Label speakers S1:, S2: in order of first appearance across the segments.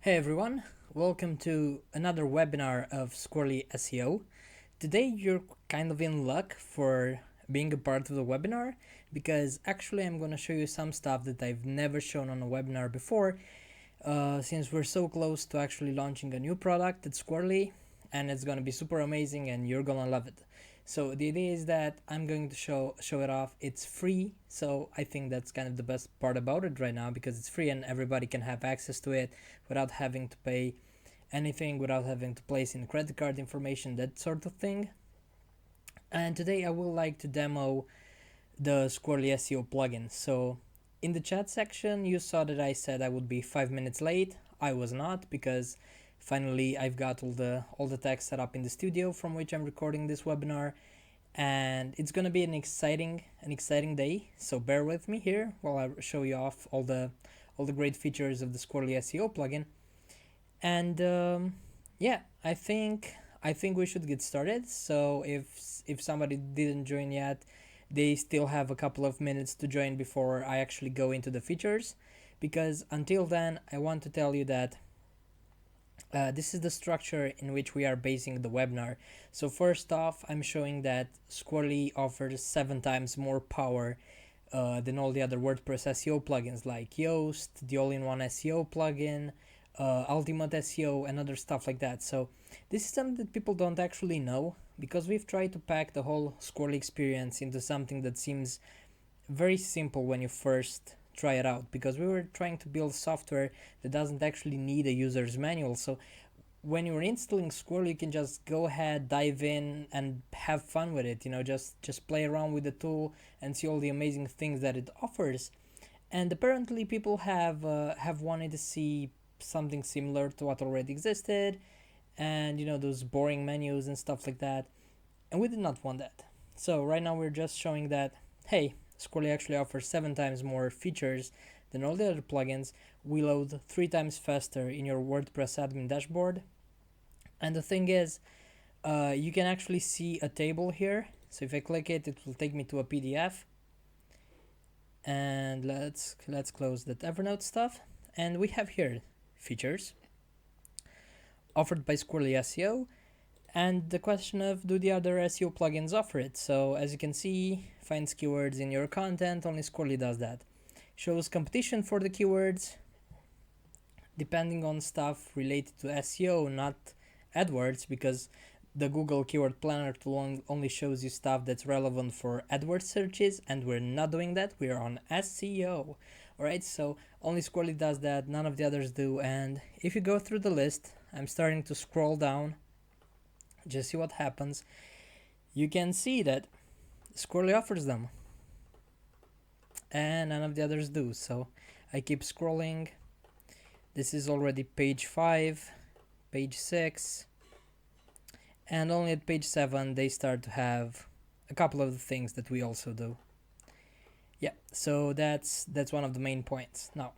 S1: Hey everyone, welcome to another webinar of Squirrly SEO. Today you're kind of in luck for being a part of the webinar because actually I'm going to show you some stuff that I've never shown on a webinar before since we're so close to actually launching a new product at Squirrly, and it's going to be super amazing and you're going to love it. So the idea is that I'm going to show it off. It's free, so I think that's kind of the best part about it right now because it's free and everybody can have access to it without having to pay anything, without having to place in credit card information, that sort of thing. And today I would like to demo the Squirrly SEO plugin. So in the chat section you saw that I said I would be 5 minutes late. I was not, because finally I've got all the tech set up in the studio from which I'm recording this webinar, and it's gonna be an exciting day. So bear with me here while I show you off all the great features of the Squirrly SEO plugin. And yeah, I think we should get started. So if somebody didn't join yet, they still have a couple of minutes to join before I actually go into the features, because until then I want to tell you that this is the structure in which we are basing the webinar. So first off, I'm showing that Squirrly offers 7 times more power than all the other WordPress SEO plugins like Yoast, the all-in-one SEO plugin, Ultimate SEO, and other stuff like that. So this is something that people don't actually know, because we've tried to pack the whole Squirrly experience into something that seems very simple when you first try it out, because we were trying to build software that doesn't actually need a user's manual. So when you're installing Squirrel, you can just go ahead, dive in, and have fun with it. Just play around with the tool and see all the amazing things that it offers. And apparently, people have wanted to see something similar to what already existed, and those boring menus and stuff like that. And we did not want that. So right now we're just showing that, hey, Squirrely actually offers 7 times more features than all the other plugins. We load 3 times faster in your WordPress admin dashboard. And the thing is, you can actually see a table here. So if I click it, it will take me to a PDF. And let's close that Evernote stuff. And we have here features offered by Squirrely SEO, and the question of, do the other SEO plugins offer it? So as you can see, finds keywords in your content, only Squirrely does that. Shows competition for the keywords, depending on stuff related to SEO, not AdWords, because the Google Keyword Planner tool only shows you stuff that's relevant for AdWords searches, and we're not doing that. We are on SEO. Alright, so only Squirrely does that, none of the others do. And if you go through the list, I'm starting to scroll down, just see what happens. You can see that Squirrely offers them and none of the others do. So I keep scrolling. This is already page 5, page 6, and only at page 7 they start to have a couple of the things that we also do. Yeah, so that's one of the main points. Now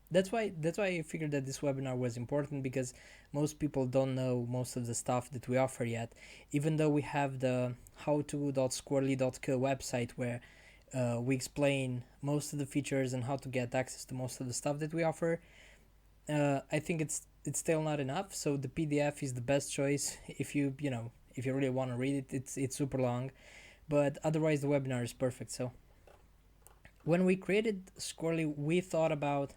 S1: that's why I figured that this webinar was important, because most people don't know most of the stuff that we offer yet, even though we have the howto.squirrely.co website where we explain most of the features and how to get access to most of the stuff that we offer. I think it's still not enough, so the PDF is the best choice if you really want to read it. It's super long, but otherwise the webinar is perfect. So when we created Squirrely, we thought about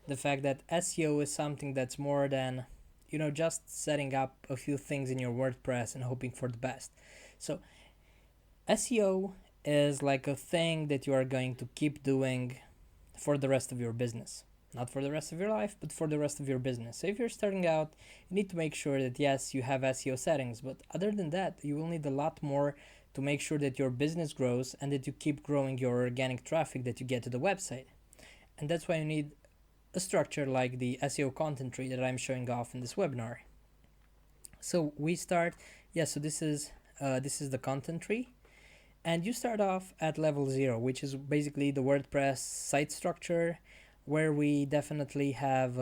S1: the fact that SEO is something that's more than just setting up a few things in your WordPress and hoping for the best. So SEO is like a thing that you are going to keep doing for the rest of your business. Not for the rest of your life, but for the rest of your business. So if you're starting out, you need to make sure that yes, you have SEO settings, but other than that, you will need a lot more to make sure that your business grows and that you keep growing your organic traffic that you get to the website. And that's why you need a structure like the SEO content tree that I'm showing off in this webinar. So we start, so this is the content tree, and you start off at level 0, which is basically the WordPress site structure, where we definitely have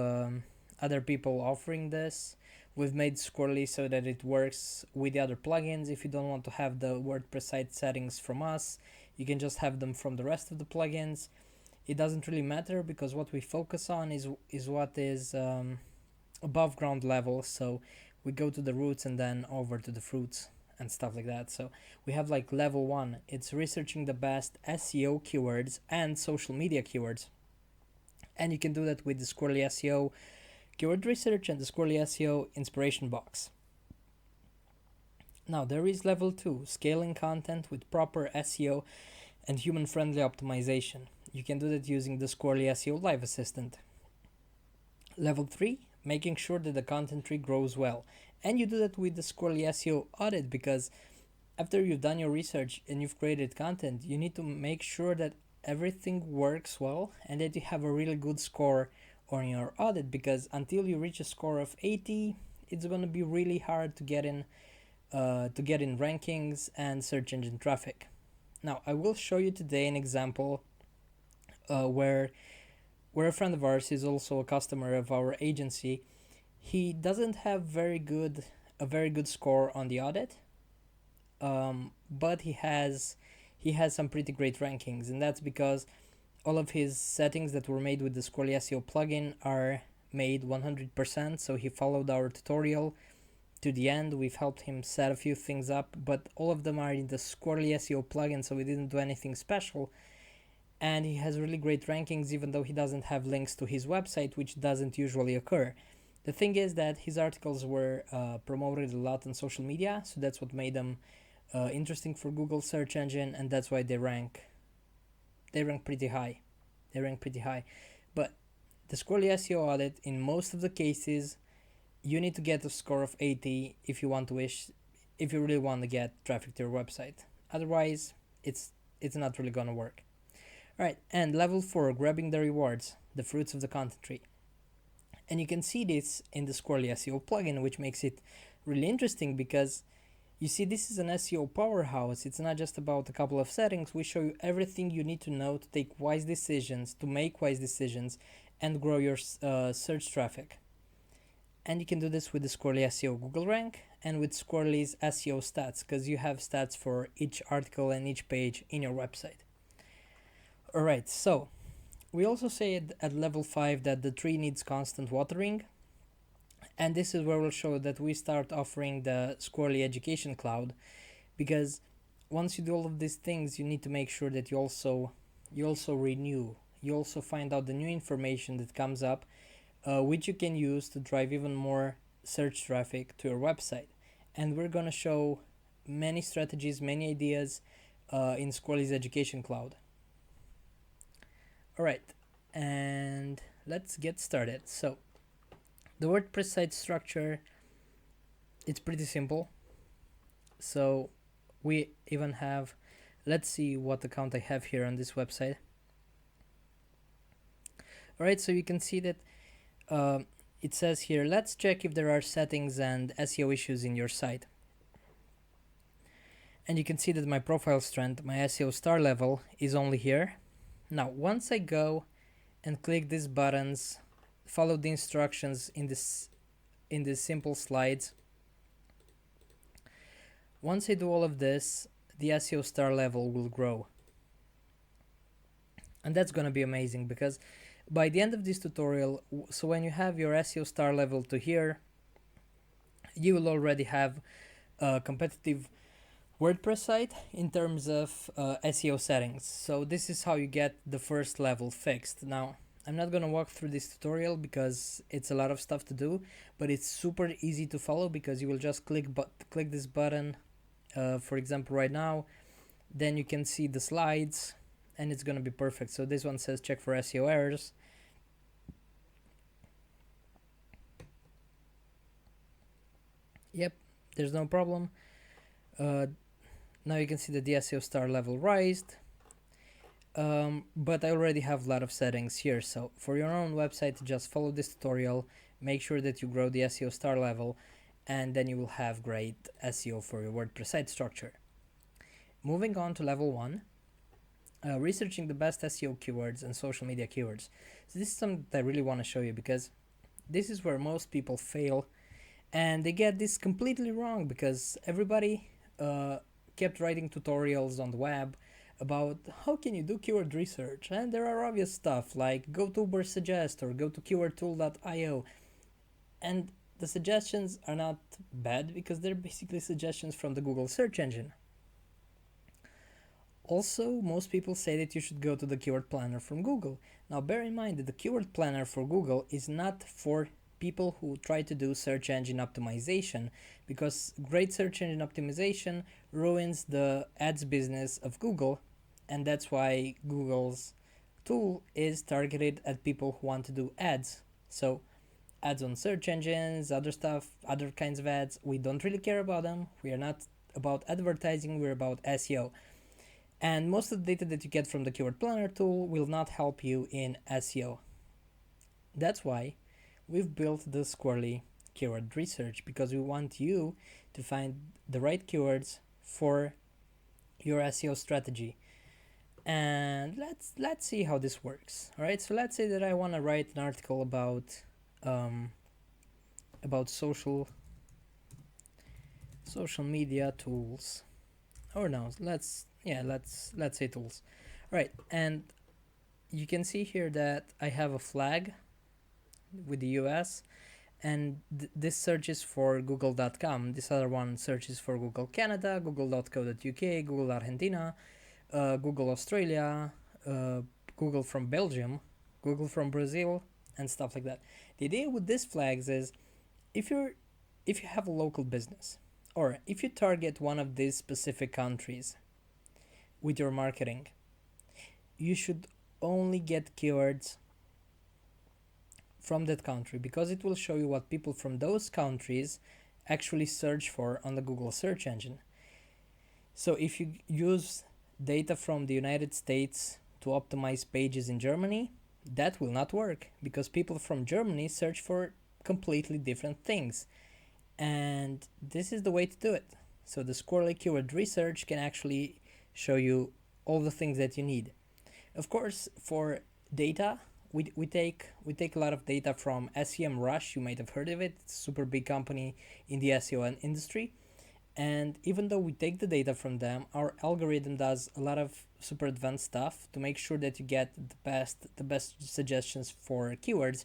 S1: other people offering this. We've made Squirrely so that it works with the other plugins. If you don't want to have the WordPress site settings from us, you can just have them from the rest of the plugins. it doesn't really matter because what we focus on is what is above ground level. So we go to the roots and then over to the fruits and stuff like that. So we have like level 1, it's researching the best SEO keywords and social media keywords, and you can do that with the Squirrly SEO keyword research and the Squirrly SEO inspiration box. Now there is level 2, scaling content with proper SEO and human-friendly optimization. You can do that using the Squirrly SEO Live Assistant. Level 3, making sure that the content tree grows well. And you do that with the Squirrly SEO audit, because after you've done your research and you've created content, you need to make sure that everything works well and that you have a really good score on your audit, because until you reach a score of 80, it's going to be really hard to get in rankings and search engine traffic. Now, I will show you today an example where a friend of ours is also a customer of our agency. He doesn't have a very good score on the audit, but he has some pretty great rankings, and that's because all of his settings that were made with the Squirrly SEO plugin are made 100%. So he followed our tutorial to the end. We've helped him set a few things up, but all of them are in the Squirrly SEO plugin, so we didn't do anything special. And he has really great rankings, even though he doesn't have links to his website, which doesn't usually occur. The thing is that his articles were promoted a lot on social media, so that's what made them interesting for Google search engine, and that's why they rank pretty high. But the Squirrly SEO audit, in most of the cases, you need to get a score of 80 if you really want to get traffic to your website. Otherwise, it's not really gonna work. Alright, and level 4, grabbing the rewards, the fruits of the content tree. And you can see this in the Squirrly SEO plugin, which makes it really interesting, because you see, this is an SEO powerhouse. It's not just about a couple of settings. We show you everything you need to know to make wise decisions, and grow your search traffic. And you can do this with the Squirrly SEO Google Rank and with Squirrly's SEO stats, because you have stats for each article and each page in your website. Alright, so we also say at level 5 that the tree needs constant watering. And this is where we'll show that we start offering the Squirrly Education Cloud, because once you do all of these things, you need to make sure that you also renew. You also find out the new information that comes up, which you can use to drive even more search traffic to your website. And we're gonna show many strategies, many ideas in Squirrly's Education Cloud. Alright, and let's get started. So, the WordPress site structure, it's pretty simple. So we even have, let's see what account I have here on this website. Alright, so you can see that it says here, let's check if there are settings and SEO issues in your site. And you can see that my profile strength, my SEO star level, is only here. Now, once I go and click these buttons, follow the instructions in this simple slides. Once I do all of this, the SEO star level will grow. And that's gonna be amazing, because by the end of this tutorial, so when you have your SEO star level to here, you will already have a competitive WordPress site in terms of SEO settings. So this is how you get the first level fixed. Now, I'm not gonna walk through this tutorial because it's a lot of stuff to do, but it's super easy to follow, because you will just click this button, for example right now, then you can see the slides and it's gonna be perfect. So this one says check for SEO errors. Yep, there's no problem. Now you can see that the SEO star level raised. But I already have a lot of settings here, so for your own website, just follow this tutorial, make sure that you grow the SEO star level, and then you will have great SEO for your WordPress site structure. Moving on to level 1, researching the best SEO keywords and social media keywords. So this is something that I really want to show you, because this is where most people fail, and they get this completely wrong, because everybody kept writing tutorials on the web about how can you do keyword research, and there are obvious stuff like go to Uber Suggest or go to keywordtool.io, and the suggestions are not bad because they're basically suggestions from the Google search engine. Also, most people say that you should go to the keyword planner from Google. Now bear in mind that the keyword planner for Google is not for people who try to do search engine optimization, because great search engine optimization ruins the ads business of Google, and that's why Google's tool is targeted at people who want to do ads. So ads on search engines, other stuff, other kinds of ads, we don't really care about them. We are not about advertising, we're about SEO. And most of the data that you get from the keyword planner tool will not help you in SEO. That's why we've built the Squirrly keyword research, because we want you to find the right keywords for your SEO strategy. And let's see how this works. All right, so let's say that I want to write an article about social media tools. Or no, let's say tools. All right, and you can see here that I have a flag with the US, and this searches for google.com. This other one searches for Google Canada, google.co.uk, Google Argentina, Google Australia, Google from Belgium, Google from Brazil, and stuff like that. The idea with these flags is if you have a local business, or if you target one of these specific countries with your marketing, you should only get keywords from that country, because it will show you what people from those countries actually search for on the Google search engine. So if you use data from the United States to optimize pages in Germany, that will not work, because people from Germany search for completely different things. And this is the way to do it. So the Squirrely keyword research can actually show you all the things that you need. Of course, for data, we take a lot of data from SEMrush. You might have heard of it. It's a super big company in the SEO industry. And even though we take the data from them, our algorithm does a lot of super advanced stuff to make sure that you get the best suggestions for keywords.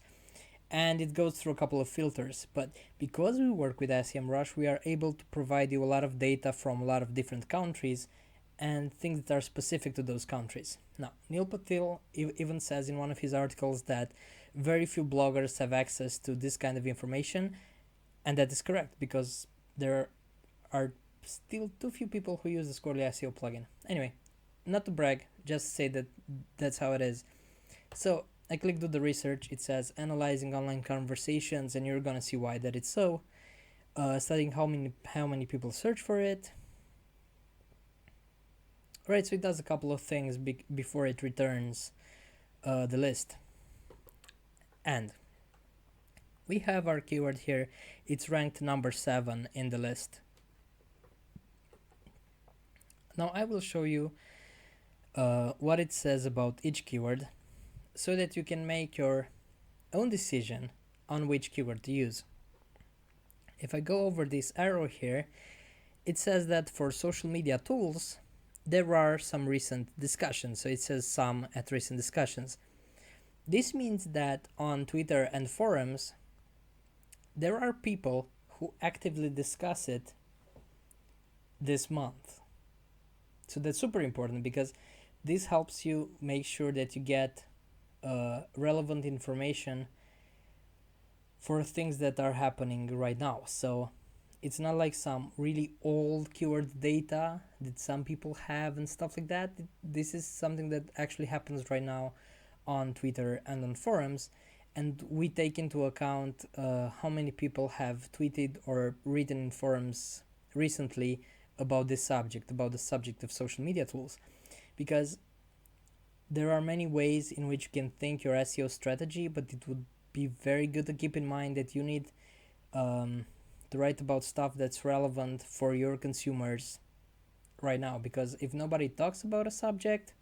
S1: And it goes through a couple of filters. But because we work with SEMrush, we are able to provide you a lot of data from a lot of different countries and things that are specific to those countries. Now, Neil Patil even says in one of his articles that very few bloggers have access to this kind of information, and that is correct, because there are still too few people who use the Squirrly SEO plugin. Anyway, not to brag, just say that that's how it is. So I click do the research. It says analyzing online conversations, and you're gonna see why that it's so. Studying how many people search for it. Right, so it does a couple of things before it returns the list. And we have our keyword here. It's ranked number 7 in the list. Now I will show you what it says about each keyword, so that you can make your own decision on which keyword to use. If I go over this arrow here, it says that for social media tools, there are some recent discussions. So it says some at recent discussions. This means that on Twitter and forums, there are people who actively discuss it this month. So that's super important, because this helps you make sure that you get relevant information for things that are happening right now. So it's not like some really old keyword data that some people have and stuff like that. This is something that actually happens right now on Twitter and on forums, and we take into account how many people have tweeted or written in forums recently about this subject, about the subject of social media tools, because there are many ways in which you can think your SEO strategy, but it would be very good to keep in mind that you need to write about stuff that's relevant for your consumers right now, because if nobody talks about a subject,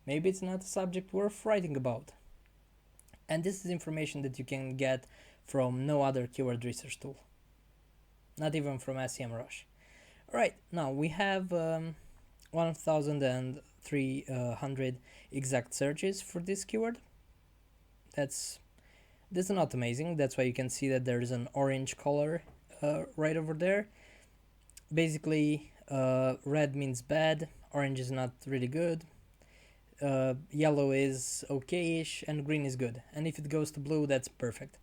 S1: maybe it's not a subject worth writing about. And this is information that you can get from no other keyword research tool, not even from SEMrush. Alright, now we have 1,000 and 300 exact searches for this keyword. That's not amazing. That's why you can see that there's an orange color right over there. Basically, red means bad, orange is not really good, yellow is okay-ish, and green is good. And if it goes to blue, that's perfect.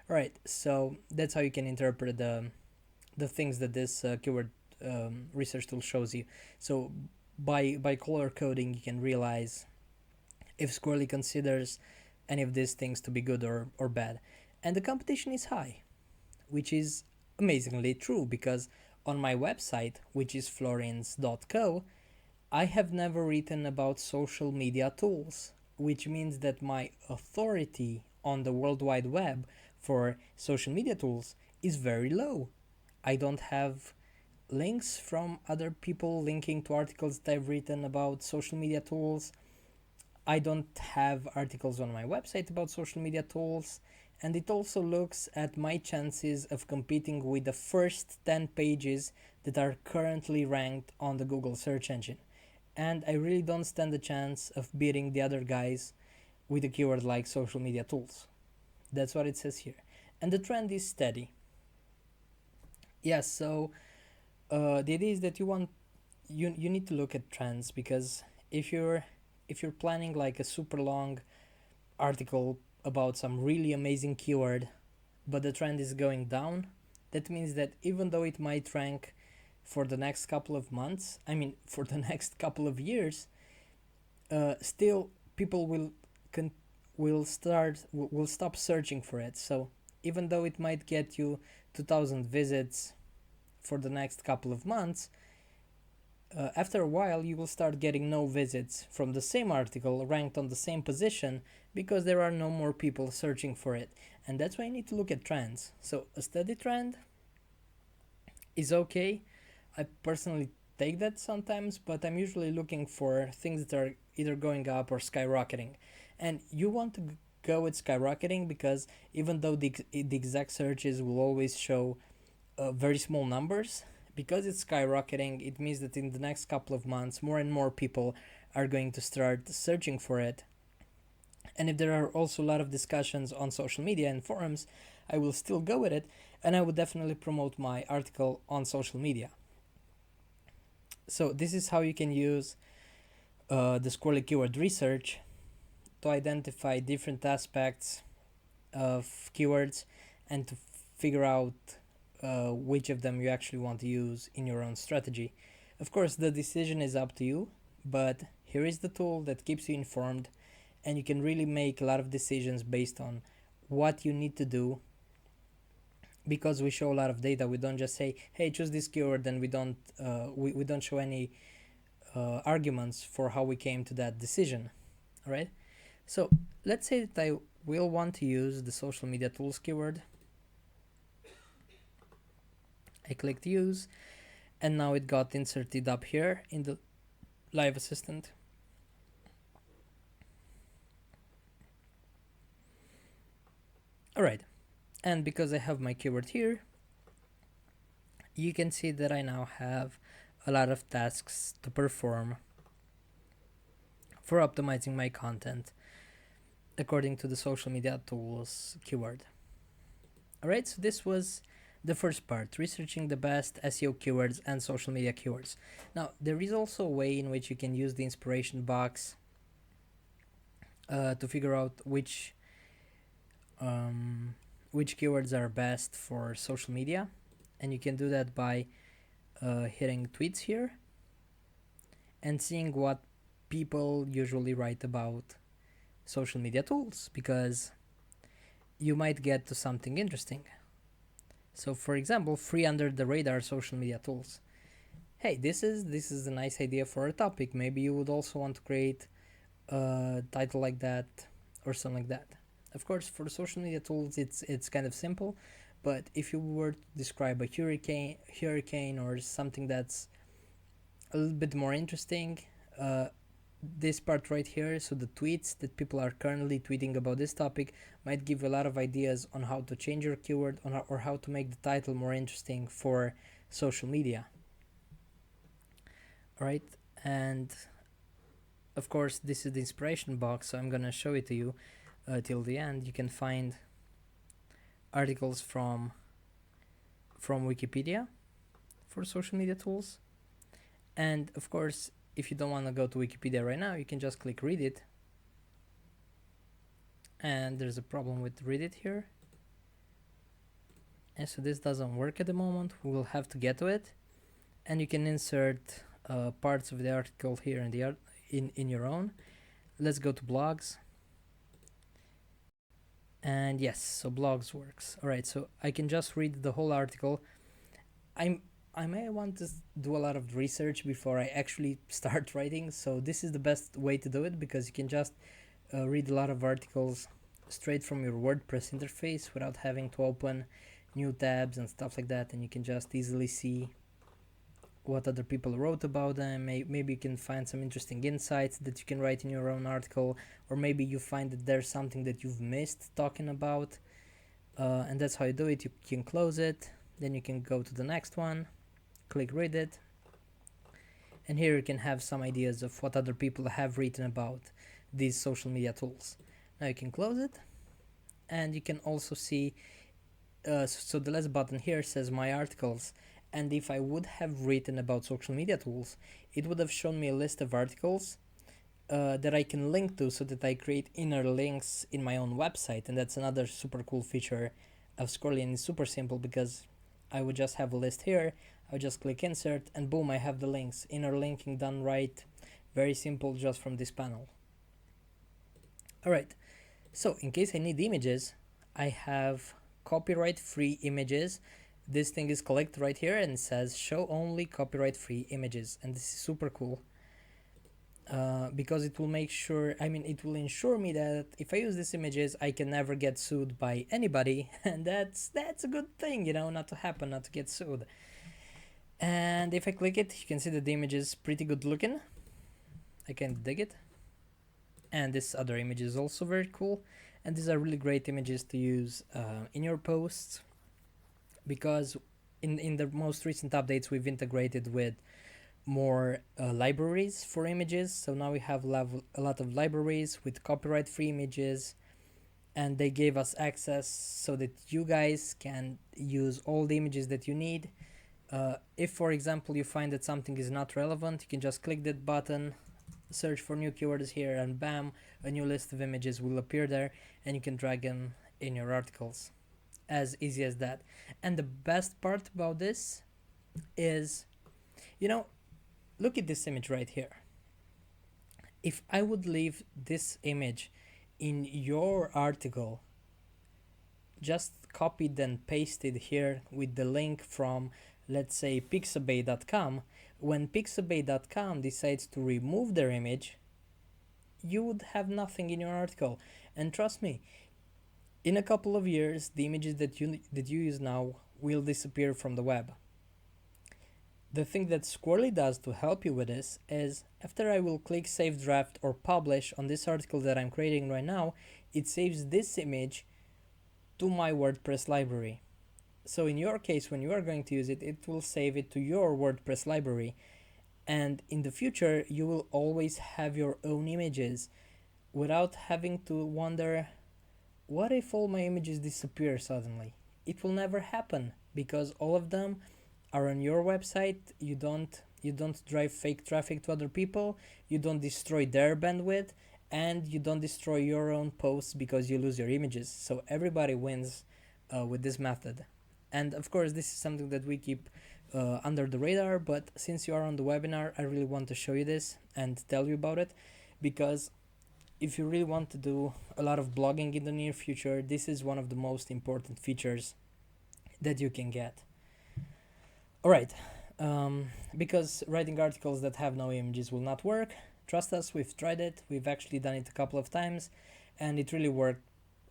S1: Alright, so that's how you can interpret the things that this keyword research tool shows you. So by color coding, you can realize if Squirrly considers any of these things to be good or bad. And the competition is high, which is amazingly true, because on my website, which is florins.co, I have never written about social media tools, which means that my authority on the World Wide Web for social media tools is very low. I don't have links from other people linking to articles that I've written about social media tools. I don't have articles on my website about social media tools, and it also looks at my chances of competing with the first 10 pages that are currently ranked on the Google search engine. And I really don't stand a chance of beating the other guys with a keyword like social media tools. That's what it says here. And the trend is steady. Yes, so the idea is that you need to look at trends, because if you're planning like a super long article about some really amazing keyword, but the trend is going down, that means that even though it might rank for the next couple of months, I mean for the next couple of years, still people will stop searching for it. So even though it might get you 2,000 visits for the next couple of months, after a while you will start getting no visits from the same article ranked on the same position, because there are no more people searching for it. And that's why you need to look at trends. So a steady trend is okay. I personally take that sometimes, but I'm usually looking for things that are either going up or skyrocketing. And you want to go with skyrocketing, because even though the exact searches will always show very small numbers, because it's skyrocketing, it means that in the next couple of months more and more people are going to start searching for it. And if there are also a lot of discussions on social media and forums, I will still go with it, and I would definitely promote my article on social media. So this is how you can use the Squirrly keyword research to identify different aspects of keywords and to figure out which of them you actually want to use in your own strategy. Of course, the decision is up to you, but here is the tool that keeps you informed, and you can really make a lot of decisions based on what you need to do, because we show a lot of data. We don't just say, hey, choose this keyword, and we don't show any arguments for how we came to that decision. All right, so let's say that I will want to use the social media tools keyword. I clicked use, and now it got inserted up here in the live assistant. Alright, and because I have my keyword here, you can see that I now have a lot of tasks to perform for optimizing my content according to the social media tools keyword. Alright, so this was the first part, researching the best SEO keywords and social media keywords. Now, there is also a way in which you can use the inspiration box to figure out which keywords are best for social media, and you can do that by hitting tweets here and seeing what people usually write about social media tools, because you might get to something interesting. So for example, free under the radar social media tools. Hey, this is a nice idea for a topic. Maybe you would also want to create a title like that or something like that. Of course, for social media tools, it's kind of simple, but if you were to describe a hurricane or something that's a little bit more interesting, this part right here, so the tweets that people are currently tweeting about this topic, might give a lot of ideas on how to change your keyword or how to make the title more interesting for social media. Alright, and of course, this is the inspiration box, so I'm gonna show it to you till the end. You can find articles from Wikipedia for social media tools. And of course, if you don't want to go to Wikipedia right now, you can just click read it. And there's a problem with read it here. And so this doesn't work at the moment. We will have to get to it. And you can insert parts of the article here in your own. Let's go to blogs. And yes, so blogs works. All right, so I can just read the whole article. I may want to do a lot of research before I actually start writing, so this is the best way to do it, because you can just read a lot of articles straight from your WordPress interface without having to open new tabs and stuff like that, and you can just easily see what other people wrote about them. Maybe you can find some interesting insights that you can write in your own article, or maybe you find that there's something that you've missed talking about, and that's how you do it. You can close it, then you can go to the next one, click read it, and here you can have some ideas of what other people have written about these social media tools. Now you can close it, and you can also see so the last button here says my articles, and if I would have written about social media tools, it would have shown me a list of articles that I can link to, so that I create inner links in my own website. And that's another super cool feature of Squirrly, and it's super simple, because I would just have a list here, I would just click insert, and boom, I have the links. Inner linking done right, very simple, just from this panel. Alright, so in case I need images, I have copyright free images. This thing is collected right here and it says show only copyright free images, and this is super cool because it will make sure, it will ensure me that if I use these images, I can never get sued by anybody, and that's a good thing, not to happen, not to get sued. And if I click it, you can see that the image is pretty good looking. I can dig it. And this other image is also very cool, and these are really great images to use in your posts, because in the most recent updates we've integrated with more libraries for images. So now we have a lot of libraries with copyright free images, and they gave us access so that you guys can use all the images that you need. If for example you find that something is not relevant, you can just click that button, search for new keywords here, and bam, a new list of images will appear there, and you can drag them in your articles. As easy as that. And the best part about this is, look at this image right here. If I would leave this image in your article, just copied and pasted here with the link from, let's say, pixabay.com, when pixabay.com decides to remove their image, you would have nothing in your article. And trust me, in a couple of years, the images that you use now will disappear from the web. The thing that Squirrly does to help you with this is, after I will click save draft or publish on this article that I'm creating right now, it saves this image to my WordPress library. So in your case, when you are going to use it, it will save it to your WordPress library. And in the future, you will always have your own images without having to wonder, what if all my images disappear suddenly? It will never happen, because all of them are on your website. You don't drive fake traffic to other people, you don't destroy their bandwidth, and you don't destroy your own posts because you lose your images. So everybody wins with this method. And of course, this is something that we keep under the radar, but since you are on the webinar, I really want to show you this and tell you about it, because if you really want to do a lot of blogging in the near future, this is one of the most important features that you can get. Alright, because writing articles that have no images will not work. Trust us, we've tried it, we've actually done it a couple of times, and it really worked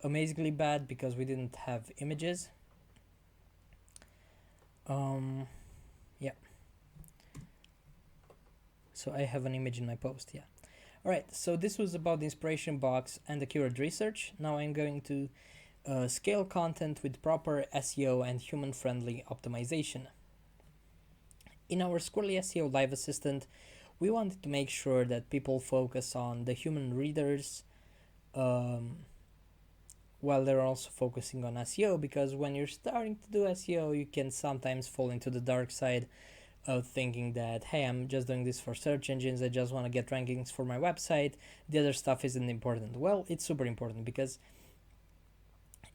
S1: amazingly bad because we didn't have images. Yeah. So I have an image in my post, yeah. Alright, so this was about the inspiration box and the keyword research. Now I'm going to scale content with proper SEO and human-friendly optimization. In our Squirrly SEO Live Assistant, we wanted to make sure that people focus on the human readers, um, while they're also focusing on SEO, because when you're starting to do SEO, you can sometimes fall into the dark side of thinking that, hey, I'm just doing this for search engines, I just want to get rankings for my website, the other stuff isn't important. Well, it's super important, because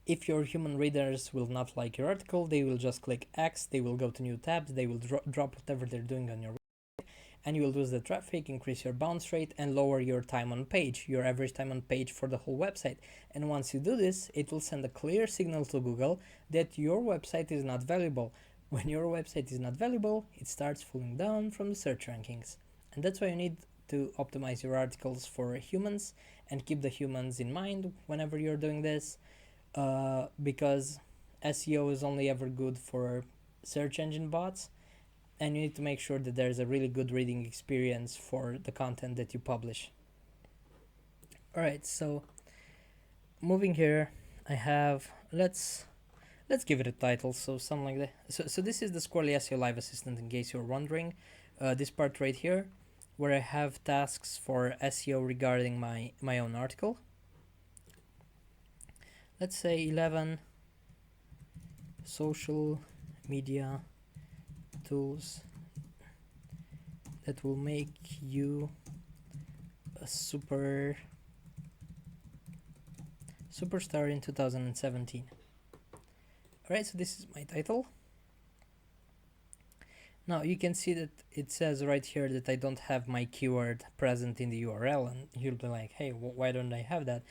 S1: if your human readers will not like your article, they will just click X, they will go to new tabs, they will drop whatever they're doing on your website, and you will lose the traffic, increase your bounce rate, and lower your time on page, your average time on page for the whole website. And once you do this, it will send a clear signal to Google that your website is not valuable. When your website is not valuable, it starts falling down from the search rankings. And that's why you need to optimize your articles for humans and keep the humans in mind whenever you're doing this, because SEO is only ever good for search engine bots, and you need to make sure that there's a really good reading experience for the content that you publish. Alright, so moving here, I have, let's give it a title, so something like that. So this is the Squirrly SEO Live Assistant, in case you're wondering. This part right here, where I have tasks for SEO regarding my own article. Let's say 11 social media tools that will make you a superstar in 2017. Alright, so this is my title. Now you can see that it says right here that I don't have my keyword present in the URL, and you'll be like, hey, why don't I have that?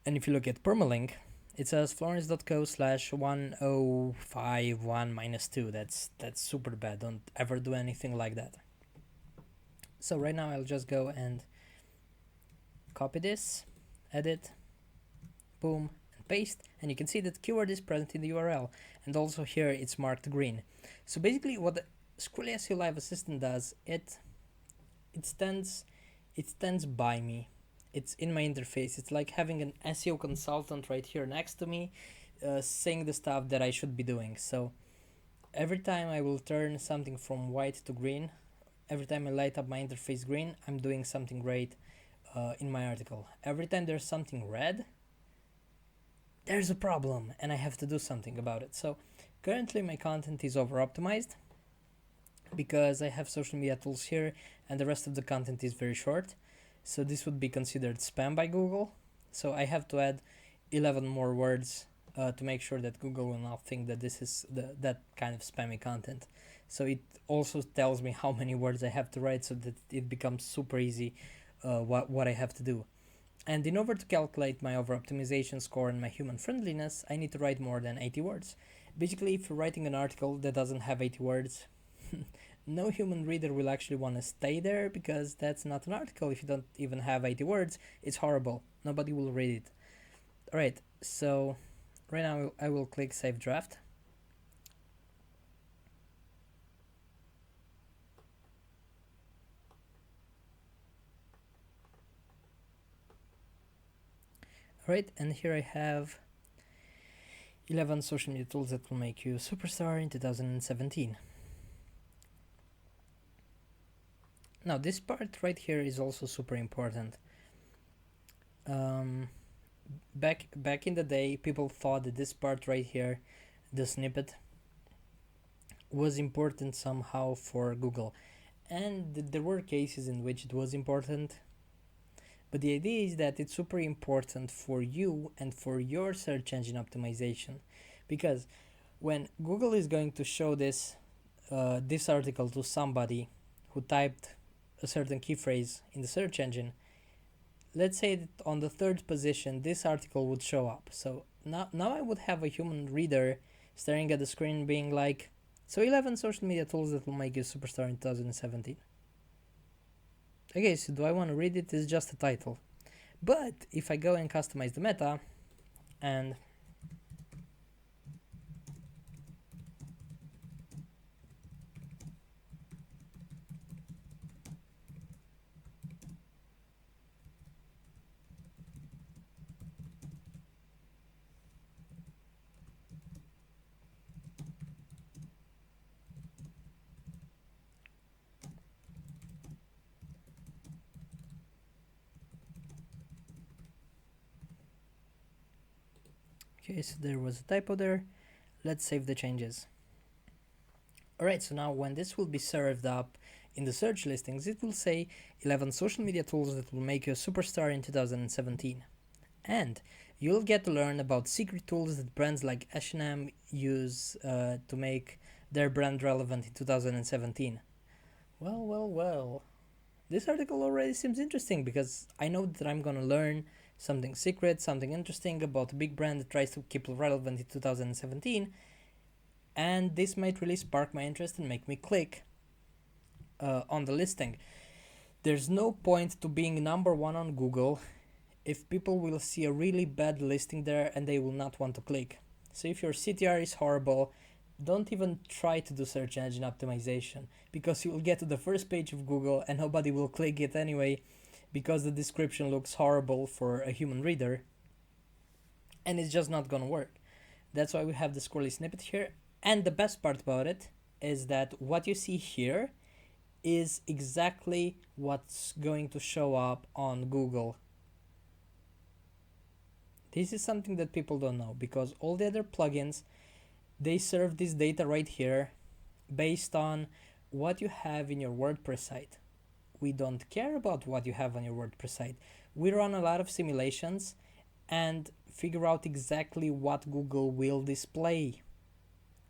S1: And if you look at permalink, it says florence.co/1051-2. That's super bad. Don't ever do anything like that. So right now I'll just go and copy this, edit, boom, and paste, and you can see that keyword is present in the URL, and also here it's marked green. So basically what the Squirrly SEO Live Assistant does, it stands by me. It's in my interface. It's like having an SEO consultant right here next to me, saying the stuff that I should be doing. So every time I will turn something from white to green, every time I light up my interface green, I'm doing something great in my article. Every time there's something red, there's a problem and I have to do something about it. So currently my content is over optimized because I have social media tools here and the rest of the content is very short. So this would be considered spam by Google. So I have to add 11 more words to make sure that Google will not think that this is that kind of spammy content. So it also tells me how many words I have to write so that it becomes super easy what I have to do. And in order to calculate my over optimization score and my human friendliness, I need to write more than 80 words. Basically, if you're writing an article that doesn't have 80 words, no human reader will actually want to stay there, because that's not an article. If you don't even have 80 words, it's horrible. Nobody will read it. Alright, so right now I will click Save Draft. Alright, and here I have 11 social media tools that will make you a superstar in 2017. Now this part right here is also super important. Back in the day, people thought that this part right here, the snippet, was important somehow for Google, and there were cases in which it was important, but the idea is that it's super important for you and for your search engine optimization, because when Google is going to show this article to somebody who typed a certain key phrase in the search engine, let's say that on the third position this article would show up. So now I would have a human reader staring at the screen being like, so 11 social media tools that will make you a superstar in 2017. Okay, so do I want to read it? It's just a title. But if I go and customize the meta and Okay, so there was a typo there. Let's save the changes. Alright, so now when this will be served up in the search listings, it will say 11 social media tools that will make you a superstar in 2017. And you'll get to learn about secret tools that brands like H&M use to make their brand relevant in 2017. Well. This article already seems interesting because I know that I'm gonna learn something secret, something interesting about a big brand that tries to keep relevant in 2017, and this might really spark my interest and make me click on the listing. There's no point to being number one on Google if people will see a really bad listing there and they will not want to click. So if your CTR is horrible, don't even try to do search engine optimization, because you will get to the first page of Google and nobody will click it anyway because the description looks horrible for a human reader, and it's just not gonna work. That's why we have the Squirrly snippet here. And the best part about it is that what you see here is exactly what's going to show up on Google. This is something that people don't know, because all the other plugins, they serve this data right here based on what you have in your WordPress site. We don't care about what you have on your WordPress site. We run a lot of simulations and figure out exactly what Google will display.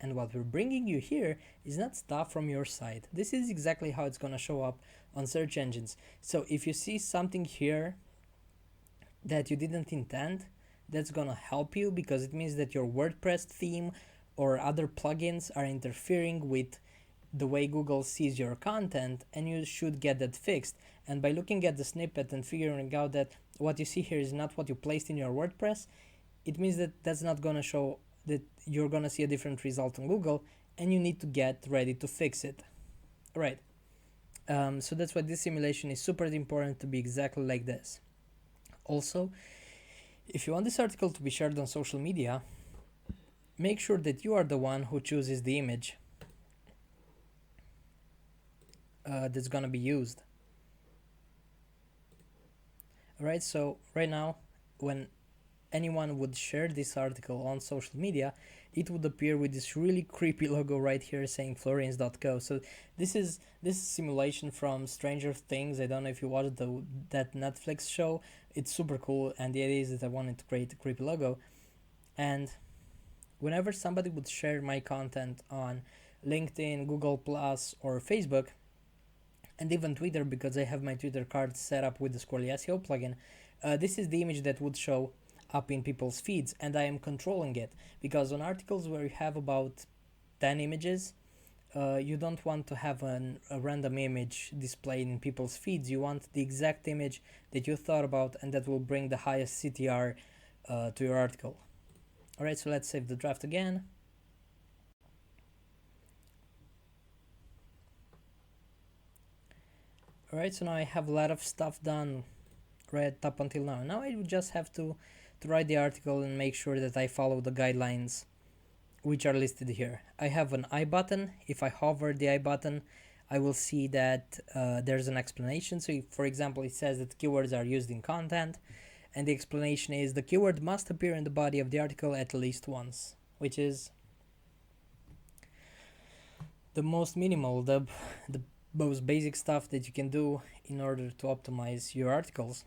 S1: And what we're bringing you here is not stuff from your site. This is exactly how it's gonna show up on search engines. So if you see something here that you didn't intend, that's gonna help you, because it means that your WordPress theme or other plugins are interfering with the way Google sees your content, and you should get that fixed. And by looking at the snippet and figuring out that what you see here is not what you placed in your WordPress, it means that that's not gonna show, that you're gonna see a different result on Google, and you need to get ready to fix it. Right. So that's why this simulation is super important to be exactly like this. Also, if you want this article to be shared on social media, make sure that you are the one who chooses the image that's gonna be used. Alright, so right now, when anyone would share this article on social media, it would appear with this really creepy logo right here saying Florians.co. So this is simulation from Stranger Things. I don't know if you watched that Netflix show. It's super cool, and the idea is that I wanted to create a creepy logo. And whenever somebody would share my content on LinkedIn, Google Plus, or Facebook, and even Twitter, because I have my Twitter card set up with the Squirrly SEO plugin, this is the image that would show up in people's feeds, and I am controlling it, because on articles where you have about 10 images, you don't want to have a random image displayed in people's feeds. You want the exact image that you thought about and that will bring the highest CTR to your article. Alright, so let's save the draft again. Alright, so now I have a lot of stuff done right up until now. Now I would just have to write the article and make sure that I follow the guidelines which are listed here. I have an I button. If I hover the I button, I will see that there's an explanation. So if, for example, it says that keywords are used in content, and the explanation is the keyword must appear in the body of the article at least once, which is the most minimal, the most basic stuff that you can do in order to optimize your articles.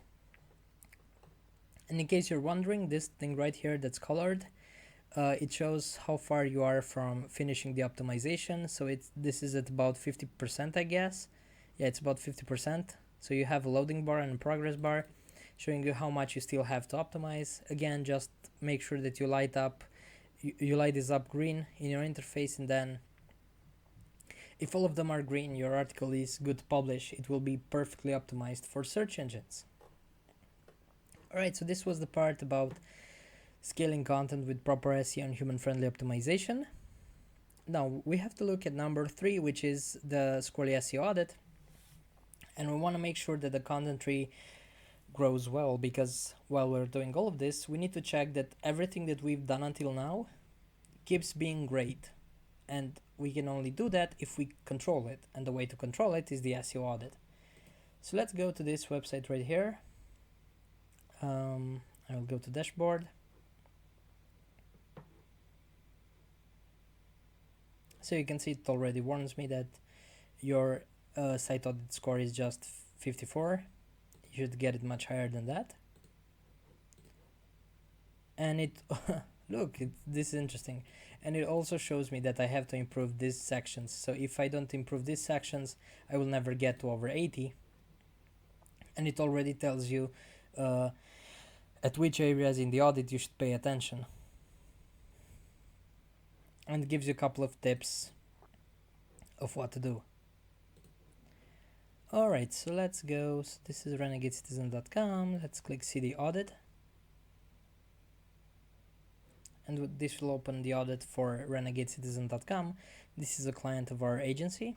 S1: And in case you're wondering, this thing right here that's colored, it shows how far you are from finishing the optimization. So this is at about 50%, I guess. Yeah, it's about 50%. So you have a loading bar and a progress bar showing you how much you still have to optimize. Again, just make sure that you light this up green in your interface, and then if all of them are green, your article is good to publish. It will be perfectly optimized for search engines. Alright, so this was the part about scaling content with proper SEO and human-friendly optimization. Now we have to look at number 3, which is the Squirrly SEO audit. And we want to make sure that the content tree grows well, because while we're doing all of this, we need to check that everything that we've done until now keeps being great. And we can only do that if we control it. And the way to control it is the SEO audit. So let's go to this website right here. I will go to dashboard. So you can see it already warns me that your site audit score is just 54. You should get it much higher than that. And it look, this is interesting, and it also shows me that I have to improve these sections. So if I don't improve these sections, I will never get to over 80. And it already tells you at which areas in the audit you should pay attention, and gives you a couple of tips of what to do. Alright, so let's go. So this is renegadecitizen.com. Let's click see the audit, and this will open the audit for renegadecitizen.com. This is a client of our agency,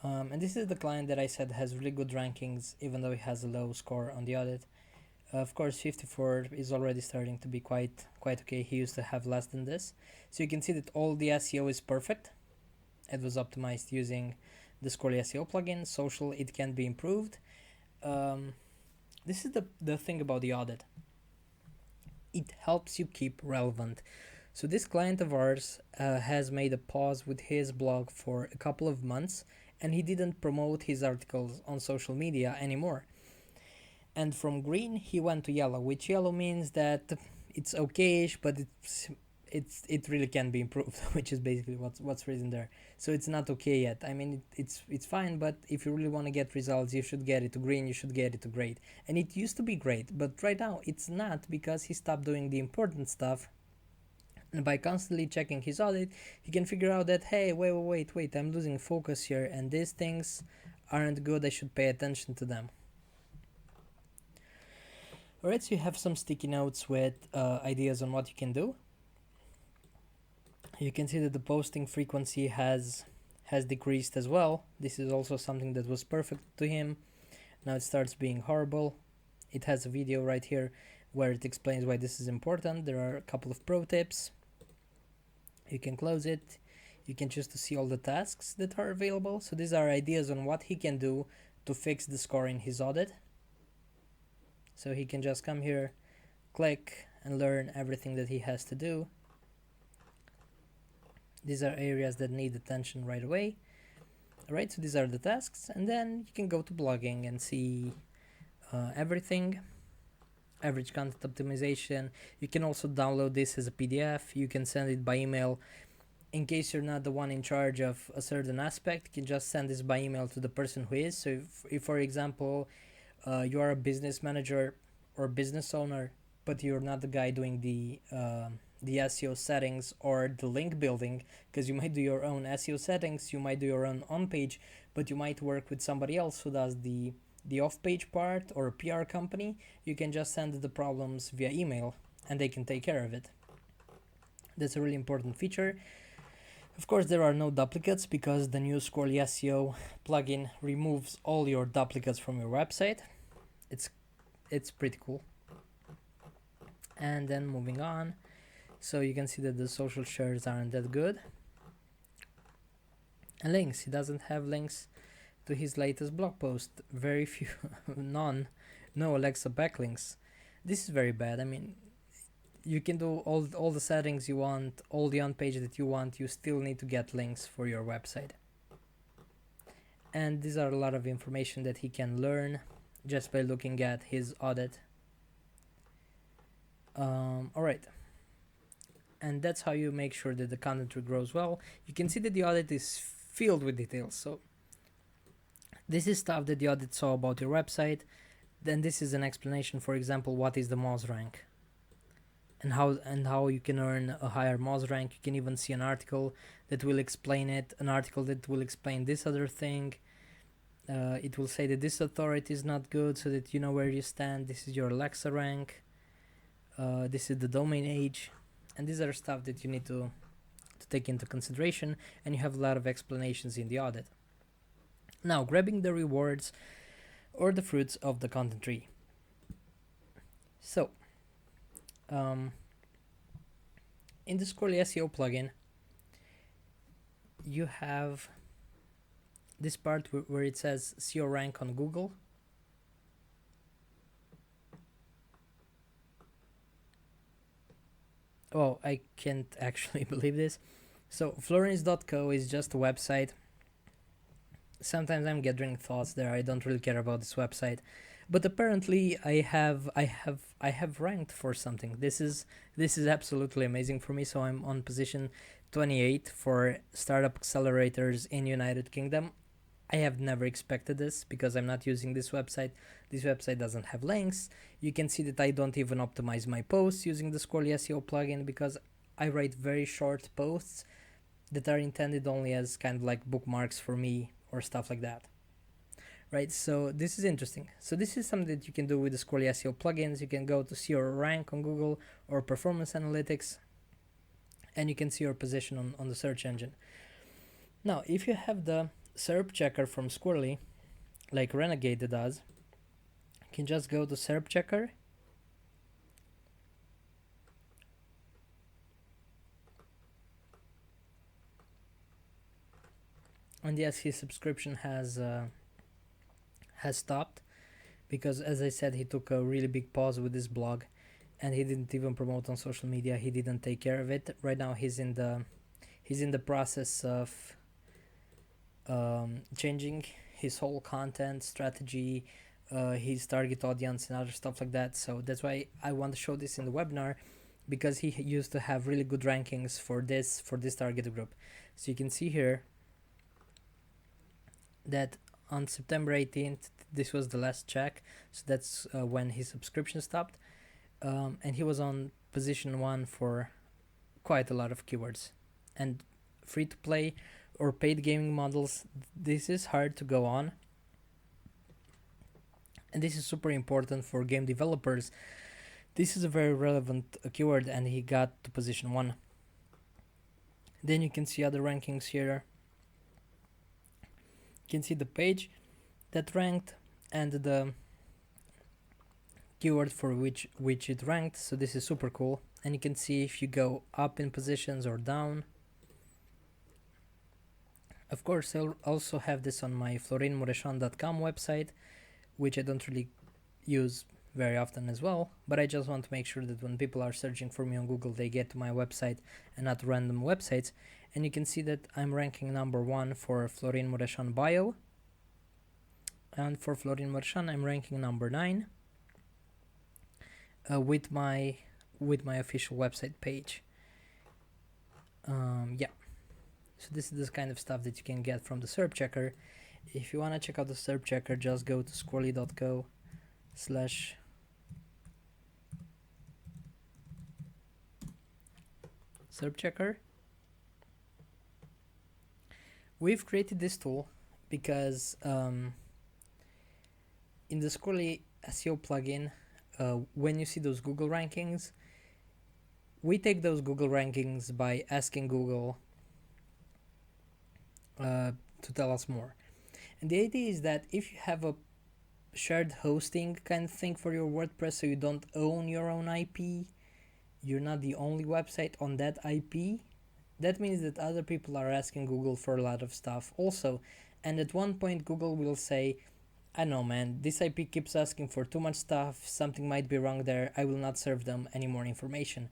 S1: and this is the client that I said has really good rankings even though he has a low score on the audit. Of course 54 is already starting to be quite okay. He used to have less than this. So you can see that all the SEO is perfect. It was optimized using the Squirrly SEO plugin. Social, it can be improved. This is the thing about the audit. It helps you keep relevant. So this client of ours has made a pause with his blog for a couple of months, and he didn't promote his articles on social media anymore. And from green he went to yellow, which yellow means that it's okayish, but it really can be improved, which is basically what's written there. So it's not okay yet. I mean, it's fine, but if you really want to get results, you should get it to green, you should get it to great. And it used to be great, but right now it's not, because he stopped doing the important stuff. And by constantly checking his audit, he can figure out that, hey, wait, I'm losing focus here, and these things aren't good, I should pay attention to them. Alright, so you have some sticky notes with ideas on what you can do. You can see that the posting frequency has decreased as well. This is also something that was perfect to him. Now it starts being horrible. It has a video right here where it explains why this is important. There are a couple of pro tips. You can close it. You can choose to see all the tasks that are available. So these are ideas on what he can do to fix the score in his audit. So he can just come here, click, and learn everything that he has to do. These are areas that need attention right away. Alright, so these are the tasks, and then you can go to blogging and see everything. Average content optimization. You can also download this as a PDF. You can send it by email. In case you're not the one in charge of a certain aspect, you can just send this by email to the person who is. So if for example, you are a business manager or business owner, but you're not the guy doing the SEO settings or the link building, because you might do your own SEO settings, you might do your own on-page, but you might work with somebody else who does the off-page part, or a PR company. You can just send the problems via email and they can take care of it. That's a really important feature. Of course, there are no duplicates because the new Squirrly SEO plugin removes all your duplicates from your website. It's pretty cool. And then moving on, so you can see that the social shares aren't that good. And links, he doesn't have links to his latest blog post. Very few, no Alexa backlinks. This is very bad. I mean, you can do all the settings you want, all the on-page that you want, you still need to get links for your website. And these are a lot of information that he can learn just by looking at his audit. Alright, and that's how you make sure that the content grows well. You can see that the audit is filled with details. So this is stuff that the audit saw about your website. Then this is an explanation, for example, what is the Moz rank and how you can earn a higher Moz rank. You can even see an article that will explain it, an article that will explain this other thing. It will say that this authority is not good, so that you know where you stand. This is your Alexa rank. This is the domain age, and these are stuff that you need to take into consideration, and you have a lot of explanations in the audit. Now, grabbing the rewards or the fruits of the content tree. So, in the Squirrly SEO plugin, you have this part where it says SEO rank on Google. Oh, I can't actually believe this. So Florence.co is just a website. Sometimes I'm gathering thoughts there. I don't really care about this website, but apparently I have ranked for something. This is absolutely amazing for me. So I'm on position 28 for startup accelerators in United Kingdom. I have never expected this because I'm not using this website. This website doesn't have links. You can see that I don't even optimize my posts using the Squirrly SEO plugin because I write very short posts that are intended only as kind of like bookmarks for me or stuff like that. Right, so this is interesting. So this is something that you can do with the Squirrely SEO plugins. You can go to see your rank on Google or performance analytics, and you can see your position on the search engine. Now, if you have the SERP checker from Squirrely, like Renegade does, you can just go to SERP checker, and yes, his subscription has stopped because, as I said, he took a really big pause with this blog, and he didn't even promote on social media. He didn't take care of it. Right now, he's in the process of changing his whole content strategy, his target audience, and other stuff like that. So that's why I want to show this in the webinar, because he used to have really good rankings for this target group. So you can see here that on September 18th, this was the last check. So that's when his subscription stopped, and he was on position 1 for quite a lot of keywords. And free to play or paid gaming models, this is hard to go on, and this is super important for game developers. This is a very relevant keyword, and he got to position 1. Then you can see other rankings here. You can see the page that ranked and the keyword for which it ranked. So this is super cool, and you can see if you go up in positions or down. Of course, I'll also have this on my florinmureșan.com website, which I don't really use very often as well, but I just want to make sure that when people are searching for me on Google, they get to my website and not random websites. And you can see that I'm ranking number 1 for Florin Mureșan bio, and for Florin Mureșan I'm ranking number 9 with my official website page. Yeah, so this is the kind of stuff that you can get from the SERP checker. If you want to check out the SERP checker, just go to squirrely.co/ SERP checker. We've created this tool because in the Squirrly SEO plugin, when you see those Google rankings, we take those Google rankings by asking Google to tell us more. And the idea is that if you have a shared hosting kind of thing for your WordPress, so you don't own your own IP, you're not the only website on that IP, that means that other people are asking Google for a lot of stuff also. And at one point, Google will say, I know, man, this IP keeps asking for too much stuff, something might be wrong there, I will not serve them any more information.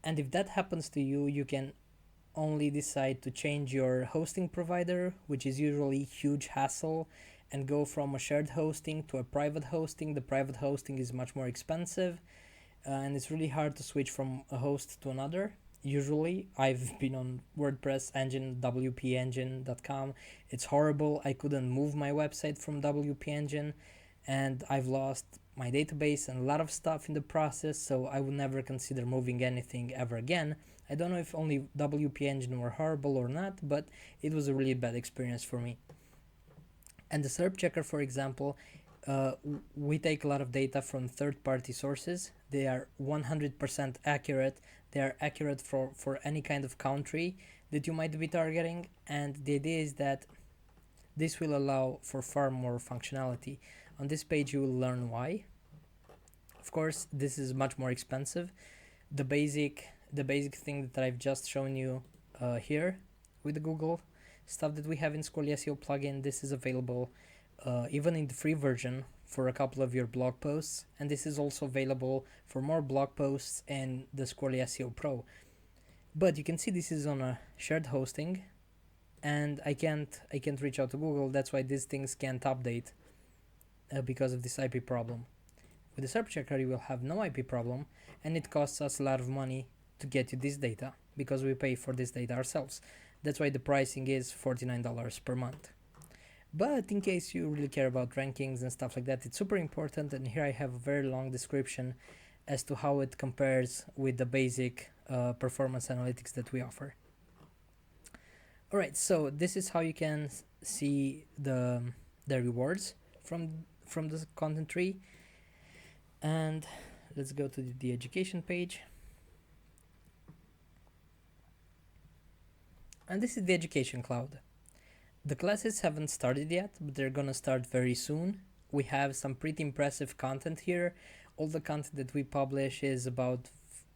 S1: And if that happens to you, you can only decide to change your hosting provider, which is usually huge hassle, and go from a shared hosting to a private hosting. The private hosting is much more expensive, and it's really hard to switch from a host to another. Usually, I've been on WordPress engine, wpengine.com. It's horrible. I couldn't move my website from WP Engine, and I've lost my database and a lot of stuff in the process, so I would never consider moving anything ever again. I don't know if only WP Engine were horrible or not, but it was a really bad experience for me. And the SERP checker, for example, we take a lot of data from third-party sources. They are 100% accurate. They are accurate for any kind of country that you might be targeting. And the idea is that this will allow for far more functionality. On this page, you will learn why. Of course, this is much more expensive. The basic thing that I've just shown you here with the Google stuff that we have in Squirrly SEO plugin, this is available even in the free version for a couple of your blog posts, and this is also available for more blog posts and the Squirrly SEO Pro. But you can see this is on a shared hosting, and I can't reach out to Google. That's why these things can't update because of this IP problem. With the SERP checker, you will have no IP problem, and it costs us a lot of money to get you this data because we pay for this data ourselves. That's why the pricing is $49 per month. But in case you really care about rankings and stuff like that, it's super important, and here I have a very long description as to how it compares with the basic performance analytics that we offer. Alright, so this is how you can see the rewards from the content tree. And let's go to the education page. And this is the education cloud. The classes haven't started yet, but they're gonna start very soon. We have some pretty impressive content here. All the content that we publish is about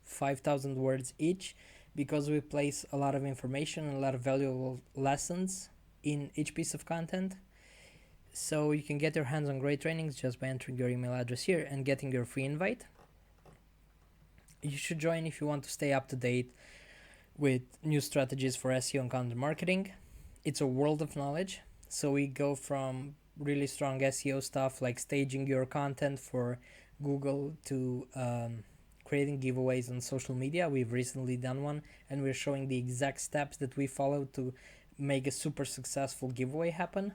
S1: 5,000 words each, because we place a lot of information and a lot of valuable lessons in each piece of content. So you can get your hands on great trainings just by entering your email address here and getting your free invite. You should join if you want to stay up to date with new strategies for SEO and content marketing. It's a world of knowledge. So we go from really strong SEO stuff like staging your content for Google to creating giveaways on social media. We've recently done one, and we're showing the exact steps that we followed to make a super successful giveaway happen.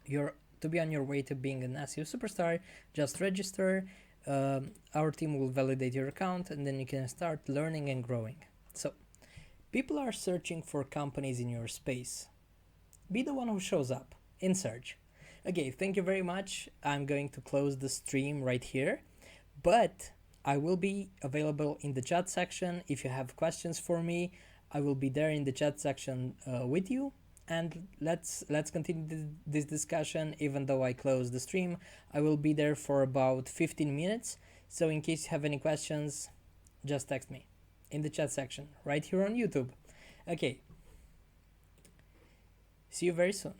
S1: To be on your way to being an SEO superstar, just register. Our team will validate your account, and then you can start learning and growing. So, people are searching for companies in your space. Be the one who shows up in search. Okay, thank you very much. I'm going to close the stream right here, but I will be available in the chat section. If you have questions for me, I will be there in the chat section with you. And let's continue this discussion. Even though I close the stream, I will be there for about 15 minutes. So in case you have any questions, just text me in the chat section right here on YouTube. Okay. See you very soon.